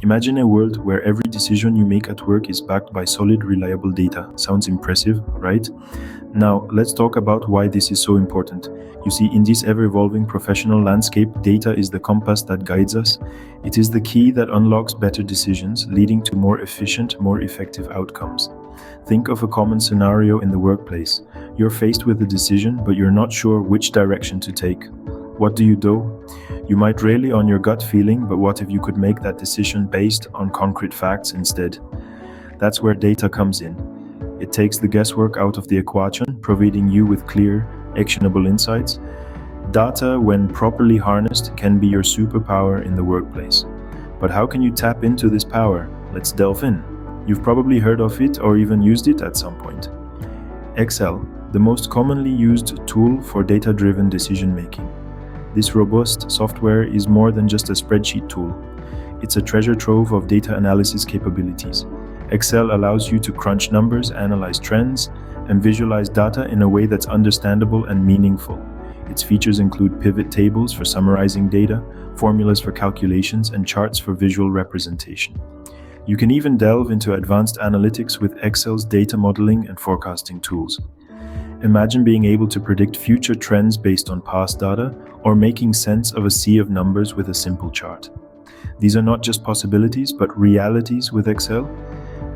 Imagine a world where every decision you make at work is backed by solid, reliable data. Sounds impressive, right? Now, let's talk about why this is so important. You see, in this ever evolving professional landscape, data is the compass that guides us. It is the key that unlocks better decisions, leading to more efficient, more effective outcomes. Think of a common scenario in the workplace. You're faced with a decision, but you're not sure which direction to take. What do? You might rely on your gut feeling, but what if you could make that decision based on concrete facts instead? That's where data comes in. It takes the guesswork out of the equation, providing you with clear, actionable insights. Data, when properly harnessed, can be your superpower in the workplace. But how can you tap into this power? Let's delve in. You've probably heard of it or even used it at some point. Excel, the most commonly used tool for data-driven decision-making. This robust software is more than just a spreadsheet tool. It's a treasure trove of data analysis capabilities. Excel allows you to crunch numbers, analyze trends, and visualize data in a way that's understandable and meaningful. Its features include pivot tables for summarizing data, formulas for calculations, and charts for visual representation. You can even delve into advanced analytics with Excel's data modeling and forecasting tools. Imagine being able to predict future trends based on past data, or making sense of a sea of numbers with a simple chart. These are not just possibilities, but realities with Excel.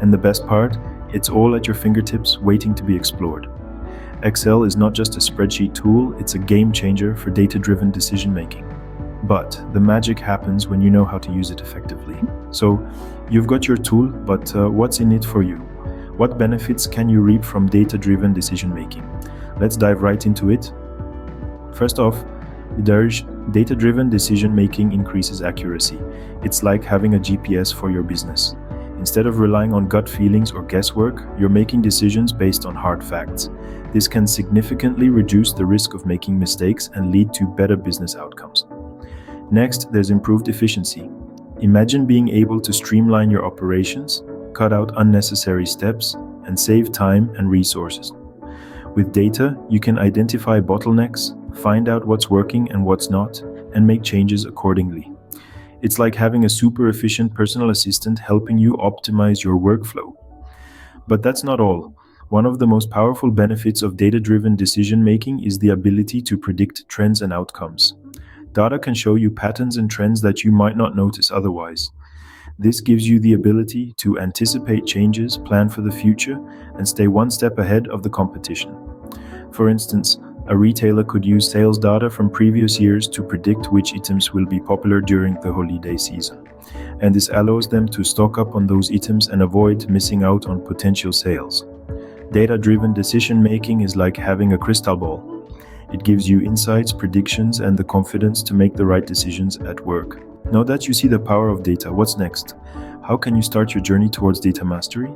And the best part, it's all at your fingertips, waiting to be explored. Excel is not just a spreadsheet tool, it's a game changer for data-driven decision-making. But the magic happens when you know how to use it effectively. So, you've got your tool, but what's in it for you? What benefits can you reap from data-driven decision-making? Let's dive right into it. First off, data-driven decision-making increases accuracy. It's like having a GPS for your business. Instead of relying on gut feelings or guesswork, you're making decisions based on hard facts. This can significantly reduce the risk of making mistakes and lead to better business outcomes. Next, there's improved efficiency. Imagine being able to streamline your operations, cut out unnecessary steps, and save time and resources. With data, you can identify bottlenecks, find out what's working and what's not, and make changes accordingly. It's like having a super efficient personal assistant helping you optimize your workflow. But that's not all. One of the most powerful benefits of data-driven decision-making is the ability to predict trends and outcomes. Data can show you patterns and trends that you might not notice otherwise. This gives you the ability to anticipate changes, plan for the future, and stay one step ahead of the competition. For instance, a retailer could use sales data from previous years to predict which items will be popular during the holiday season. And this allows them to stock up on those items and avoid missing out on potential sales. Data-driven decision-making is like having a crystal ball. It gives you insights, predictions, and the confidence to make the right decisions at work. Now that you see the power of data, what's next? How can you start your journey towards data mastery?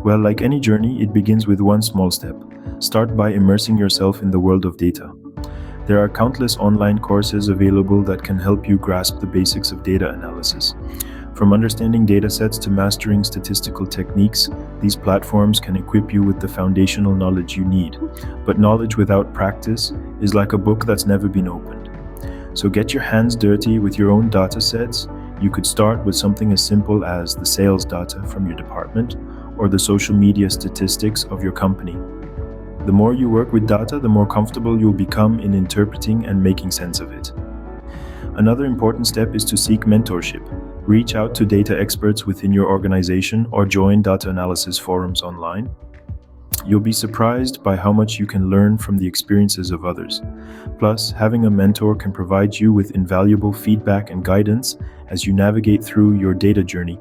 Well, like any journey, it begins with one small step. Start by immersing yourself in the world of data. There are countless online courses available that can help you grasp the basics of data analysis. From understanding datasets to mastering statistical techniques, these platforms can equip you with the foundational knowledge you need. But knowledge without practice is like a book that's never been opened. So get your hands dirty with your own datasets. You could start with something as simple as the sales data from your department or the social media statistics of your company. The more you work with data, the more comfortable you'll become in interpreting and making sense of it. Another important step is to seek mentorship. Reach out to data experts within your organization or join data analysis forums online. You'll be surprised by how much you can learn from the experiences of others. Plus, having a mentor can provide you with invaluable feedback and guidance as you navigate through your data journey.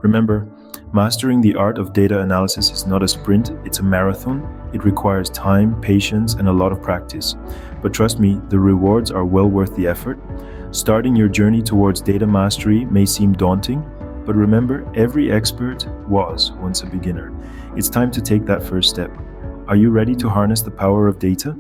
Remember, mastering the art of data analysis is not a sprint, it's a marathon. It requires time, patience, and a lot of practice. But trust me, the rewards are well worth the effort. Starting your journey towards data mastery may seem daunting, but remember, every expert was once a beginner. It's time to take that first step. Are you ready to harness the power of data?